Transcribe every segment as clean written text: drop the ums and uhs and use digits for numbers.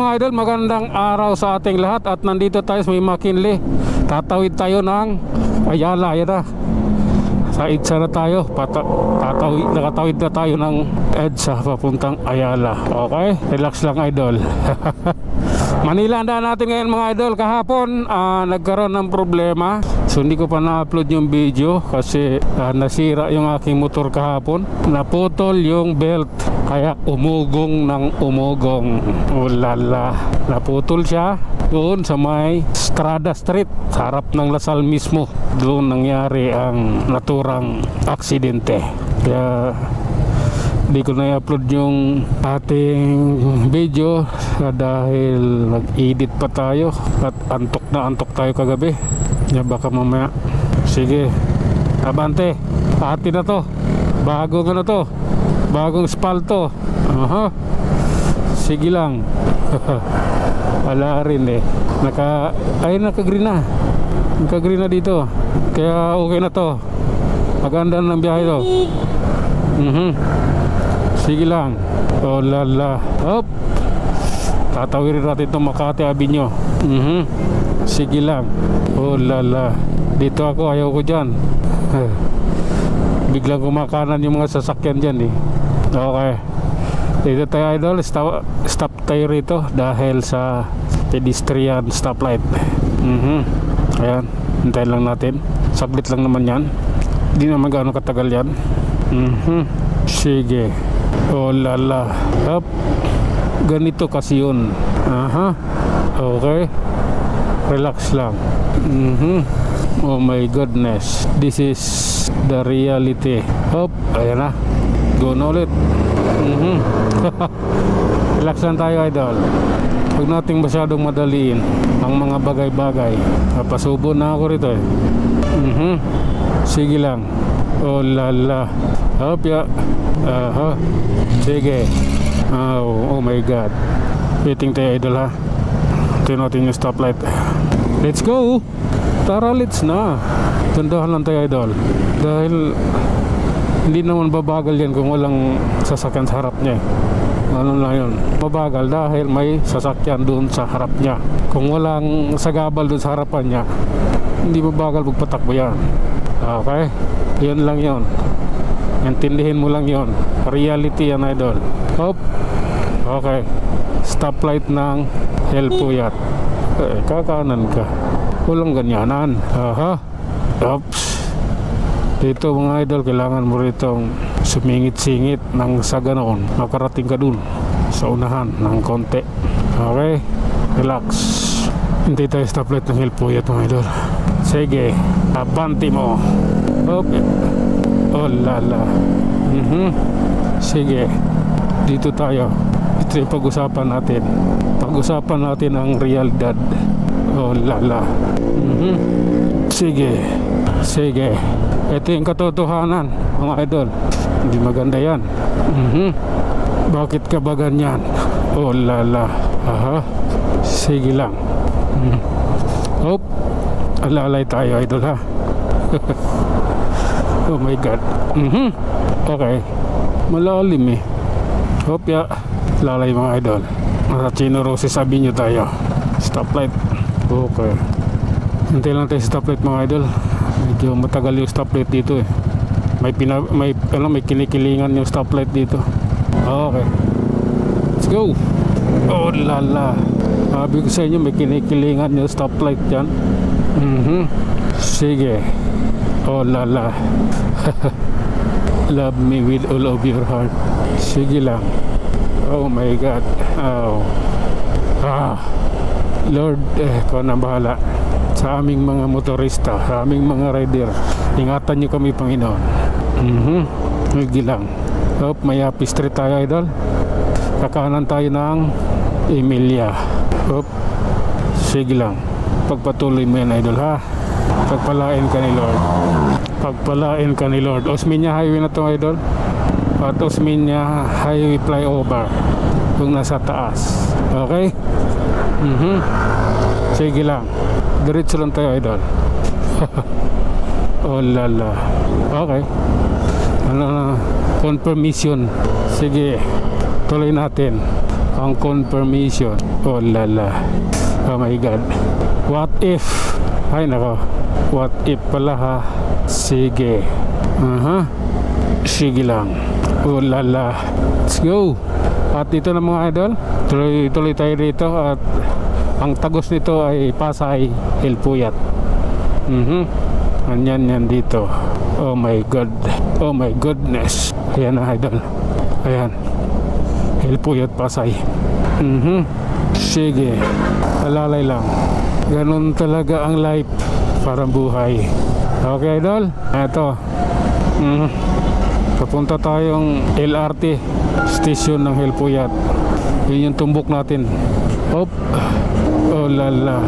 mga idol, magandang araw sa ating lahat. At nandito tayo sa may McKinley. Tatawid tayo ng Ayala. Yan na, sa EDSA na tayo. Nakatawid na tayo ng EDSA papuntang Ayala. Okay, relax lang idol. Manila na natin ngayon mga idol. Kahapon nagkaroon ng problema, so hindi ko pa na-upload yung video kasi nasira yung aking motor kahapon. Naputol yung belt, kaya umugong ng umugong. Ulala, naputol siya doon sa may Estrada Street, sa harap ng Lasal mismo. Doon nangyari ang naturang aksidente. Kaya hindi ko na i-upload yung ating video dahil nag-edit pa tayo at antok tayo kagabi. Baka mamaya. Sige, abante, pati na to. Bagong ano to, bagong spalto. Sige lang. Wala rin eh. Naka-green na. Naka-green na dito. Kaya okay na to. Maganda ng biyahe to. Sige lang. Oh lala. Hop. Tatawirin natin itong Makati Avenue. Sige lang. Oh lala. Dito ako, ayaw ko dyan. Biglang kumakanan yung mga sasakyan dyan eh. Okay, dito tayo idol. Stop tayo rito dahil sa pedestrian stoplight. Ayan, hintayin lang natin. Saglit lang naman yan. Hindi naman gaano katagal yan. Sige. Oh lala. Up. Ganito kasi yun. Okay, relax lang. Oh my goodness, this is the reality. Hop, ayan na. Go na ulit. Relax lang tayo idol. Huwag nating masyadong madaliin ang mga bagay-bagay. Napasubo na ako rito eh. Sige lang. Oh lala. Hop ya. Sige. Oh my god. Waiting tayo idol ha. Ito natin yung stoplight. Let's go. Tara, let's na. Tandahan lang tayo idol. Dahil hindi naman babagal yan kung walang sasakyan sa harap niya. Ano lang yun, mabagal dahil may sasakyan doon sa harap niya. Kung walang sagabal doon sa harapan niya, hindi mabagal pagpatakbo yan. Okay, yun lang yun. Intindihin mo lang yun. Reality yan idol. Hop. Okay, stoplight ng Helpuyat. Kakanan ka, walang ganyanan. Oops. Dito mga idol, kailangan mo ritong sumingit-singit ng sa ganoon. Makarating ka dun sa unahan ng konti. Okay, relax. Hindi tayo stoplight ng Helpuyat mga idol. Sige, abanti mo. Okay. Oh lala. Sige, dito tayo. Ito yung pag-usapan natin. Pag-usapan natin ang realidad. Oh lala. Sige. Sige. Ito yung katotohanan mga idol. Hindi maganda yan. Bakit ka ba ganyan? Oh lala. Sige lang. Hop. Alalay tayo idol ha. Oh my god. Okay, malalim eh. Hop ya. Lalay mga idol. Nasa Chino Roses Avenue tayo. Stoplight. Okay, hintay lang tayo stoplight mga idol. Medyo matagal yung stoplight dito eh. May kinikilingan yung stoplight dito. Okay, let's go. Oh lala. Sabi ko sa inyo, may kinikilingan yung stoplight dyan. Sige. Oh lala. Love me with all of your heart. Sige lang. Oh my god. Oh. Lord, ikaw na bahala sa aming mga motorista, sa aming mga rider. Ingatan niyo kami Panginoon. Sige lang. Hop, may Happy Street tayo idol. Kakanan tayo ng Emilia. Hop. Sige lang. Pagpatuloy mo yan idol ha. Pagpalain ka ni Lord. Pagpalain ka ni Lord. Osmeña Highway na to idol. At Osmeña Highway flyover kung nasa taas. Okay. Sige lang. Diretso lang tayo idol. Oh lala. Okay, ano na, confirmation. Sige, tuloy natin. ang confirmation. Oh lala, oh my god, what if, ay nako, what if pala ha. Sige, sige lang. Oh lala, let's go. At dito na mga idol, tuloy tayo dito. At ang tagos nito ay Pasay El Puyat. Anyan yan dito. Oh my god, oh my goodness. Ayan na idol, ayan, El Puyat Pasay. Sige, alalay lang. Ganun talaga ang life, parang buhay. Okay idol, eto, papunta tayong LRT station ng El Puyat. Yun yung tumbok natin. Oh lala.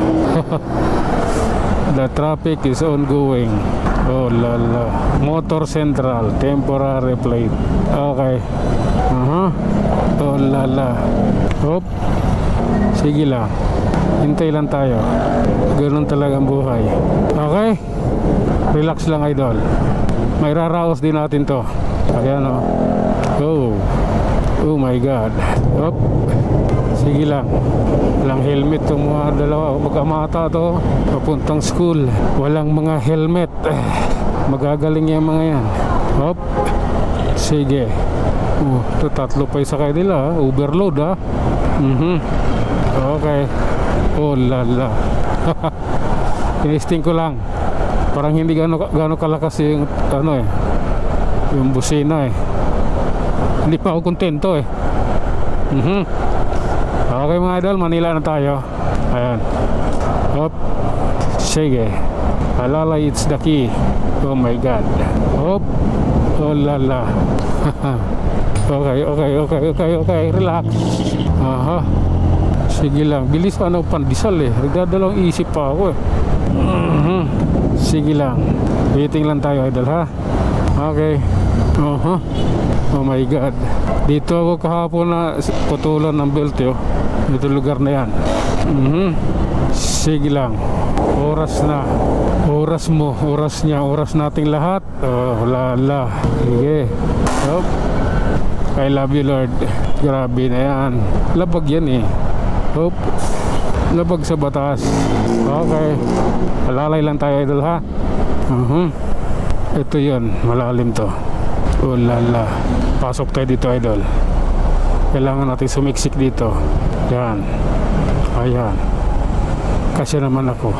The traffic is ongoing. Oh lala. Motor Central, temporary plate. Okay. Oh lala. Hop. Sige lang, hintay lang tayo. Ganun talaga ang buhay. Okay, relax lang idol. May raraos din natin to. Ayan oh. Oh my god. Hop. Sige lang. Walang helmet tong mga dalawa. Mag-amata to, papuntang school. Walang mga helmet. Magagaling yung mga yan. Hop. Sige. Ito tatlo pa yung sakay nila. Overload ha. Okay. Oh lala. Tinisting ko lang. Parang hindi gano'ng kalakas yung yung busina eh. Hindi pa ako kontento eh. Okay mga idol, Manila na tayo. Ayan. Hop. Sige. Alalay, it's the key. Oh my god. Hop. Oh lala. Okay. Relax. Sige lang. Bilis pandisal eh. Nagdadalawang isip pa ako eh. Sige lang. Waiting lang tayo idol ha. Okay. Oh my god. Dito ako kahapon na putulan ng belt yo. Dito lugar na yan. Sige lang. Oras na. Oras mo. Oras niya. Oras nating lahat. Oh lala. Sige. Hop. I love you Lord. Grabe na yan. Labag yan eh. Hop. Labag sa batas. Okay. Alalay lang tayo idol ha. Ito yun. Malalim to. Oh lala. Pasok tayo dito idol. Kailangan natin sumiksik dito. Yan. Ayan. Kasi naman ako.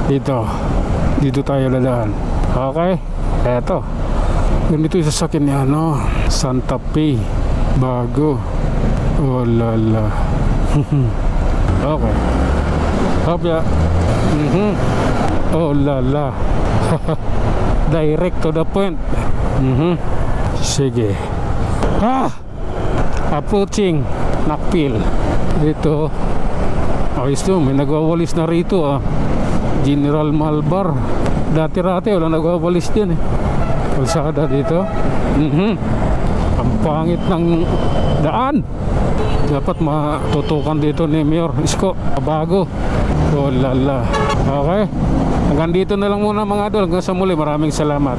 Dito tayo dadaan. Okay. Eto. Ganito yung sasakyan niya Santa Fe. Bago. Oh lala. Okay. Hop ya. Oh lala. Direct to the point. Sige. Approaching Nakpil. Dito. Ayos to, may nagwawalis na rito General Malbar. Dati-rati wala nagwawalis din eh. Kalsada dito. Ang pangit ng daan. Dapat matutukan dito ni Mayor Isko. Bago. Oh lala. Okay. Hanggang dito na lang muna mga idol. Hanggang sa muli. Maraming salamat.